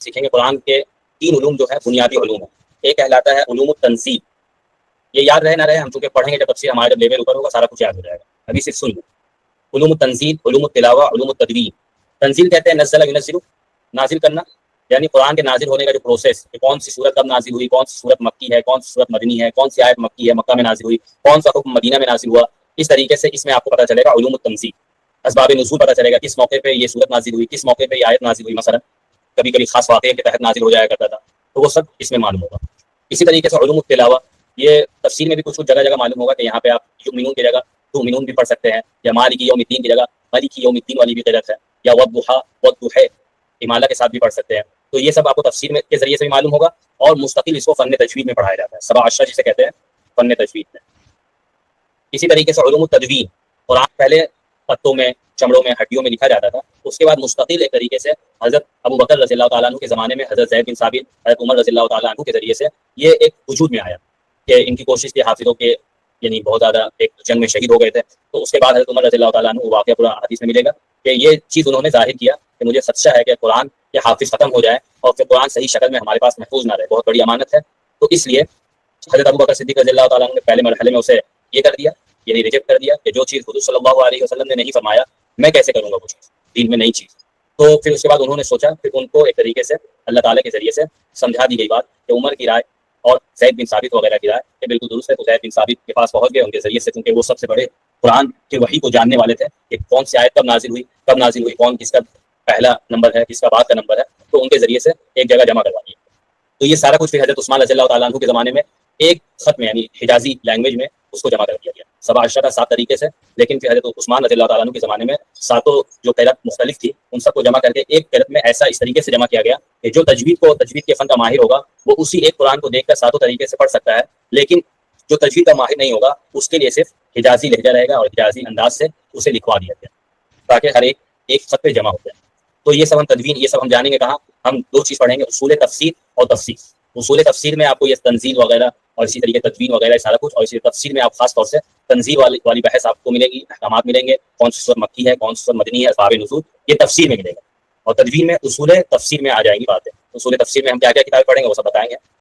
سیکھیں گے قرآن کے 3 علوم جو ہے بنیادی علوم ہے. ایک کہلاتا ہے علوم التنزیل. یہ یاد رہے نہ رہے ہم چونکہ پڑھیں گے جب تفسیر ہمارا جب لیول اوپر ہوگا سارا کچھ یاد ہو جائے گا. ابھی صرف سن لو. علوم التنزیل، علوم التلاوہ، علوم التدوین. تنزیل کہتے ہیں نزل ینزل، نازل کرنا، یعنی قرآن کے نازل ہونے کا جو پروسیس کہ کون سی صورت کب نازل ہوئی، کون سی صورت مکی ہے، کون سی صورت مدنی ہے، کون سی آیت مکی ہے مکہ میں نازل ہوئی، کون سا حکم مدینہ میں نازل ہوا. اس طریقے سے اس میں آپ کو پتہ چلے گا علوم التنزیل. اسباب نزول پتہ چلے گا کس موقع پہ یہ صورت نازل ہوئی، کس موقع پہ یہ آیت نازل ہوئی. مثلا کبھی کبھی خاص واقعے کے تحت نازل ہو جایا کرتا تھا، تو وہ سب اس میں معلوم ہوگا. اسی طریقے سے علوم التلاوہ، یہ تفسیر میں بھی کچھ جگہ جگہ معلوم ہوگا کہ یہاں پہ آپ یؤمنون کی جگہ تؤمنون بھی پڑھ سکتے ہیں، یا مالک یوم الدین کی جگہ مالک یوم الدین والی بھی قرأت ہے، یا والضحیٰ والضحیٰ امالہ کے ساتھ بھی پڑھ سکتے ہیں. تو یہ سب آپ کو تفسیر میں کے ذریعے سے بھی معلوم ہوگا، اور مستقل اس کو فن تجوید میں پڑھایا جاتا ہے. 7 اشرا جسے کہتے ہیں فن تجوید میں. اسی طریقے سے علوم التدوین، قرآن پہلے پتوں میں، چمڑوں میں، ہڈیوں میں لکھا جاتا تھا. اس کے بعد مستقل ایک طریقے سے حضرت ابو بکر رضی اللہ تعالیٰ عنہ کے زمانے میں حضرت زید بن ثابت، حضرت عمر رضی اللہ تعالیٰ عنہ کے ذریعے سے یہ ایک وجود میں آیا کہ ان کی کوشش تھی حافظوں کے، یعنی بہت زیادہ ایک جنگ میں شہید ہو گئے تھے. تو اس کے بعد حضرت عمر رضی اللہ تعالیٰ عنہ واقعہ پورا حدیث میں ملے گا کہ یہ چیز انہوں نے ظاہر کیا کہ مجھے خدشہ ہے کہ قرآن کے حافظ ختم ہو جائے اور پھر قرآن صحیح شکل میں ہمارے پاس محفوظ نہ رہے. بہت بڑی امانت ہے. تو اس لیے حضرت ابو بکر صدیق رضی اللہ تعالیٰ عنہ نے پہلے مرحلے میں اسے یہ کر دیا، یعنی ریجیکٹ کر دیا کہ جو چیز حضور صلی اللہ علیہ وسلم نے نہیں فرمایا میں کیسے کروں گا وہ چیز دین میں نئی چیز. تو پھر اس کے بعد انہوں نے سوچا، پھر ان کو ایک طریقے سے اللہ تعالیٰ کے ذریعے سے سمجھا دی گئی بات کہ عمر کی رائے اور زید بن ثابت وغیرہ کی رائے کہ بالکل درست ہے. تو زید بن ثابت کے پاس پہنچ گئے ان کے ذریعے سے، کیونکہ وہ سب سے بڑے قرآن کے وحی کو جاننے والے تھے کہ کون سی آیت کب نازل ہوئی، کب نازل ہوئی، کون کس کا پہلا نمبر ہے، کس کا بعد کا نمبر ہے. تو ان کے ذریعے سے ایک جگہ جمع کروا دیا. تو یہ سارا کچھ پھر حضرت عثمان رضی اللہ تعالیٰ عنہ کے زمانے میں ایک خط میں، یعنی حجازی لینگویج میں اس کو جمع کر دیا گیا 7 اشرا 7 طریقے سے. لیکن پھر حضرت عثمان رضی اللہ تعالیٰ عنہ کے زمانے میں 7 جو قرأت مختلف تھی ان سب کو جمع کر کے ایک قرأت میں ایسا اس طریقے سے جمع کیا گیا کہ جو تجوید کے فن کا ماہر ہوگا وہ اسی ایک قرآن کو دیکھ کر 7 طریقے سے پڑھ سکتا ہے. لیکن جو تجوید کا ماہر نہیں ہوگا اس کے لیے صرف حجازی لہجہ رہے گا اور حجازی انداز سے اسے لکھوا دیا گیا تاکہ ہر ایک خط پہ جمع ہو جائے. تو یہ سب ہم تدوین، یہ سب ہم جانیں گے کہاں. ہم 2 چیز پڑھیں گے، اصول تفسیر اور تفسیر. اصول تفسیر میں آپ کو یہ تنزیل وغیرہ اور اسی طریقے تدوین وغیرہ سارا کچھ، اور اسی تفسیر میں آپ خاص طور سے تنزیل والی بحث آپ کو ملے گی، احکامات ملیں گے، کون سی سورت مکی ہے، کون سی سورت مدنی ہے، اسباب نزول، یہ تفسیر میں ملے گا. اور تدوین میں اصول تفسیر میں آ جائیں گی باتیں. اصول تفسیر میں ہم کیا کیا کتابیں پڑھیں گے وہ سب بتائیں گے.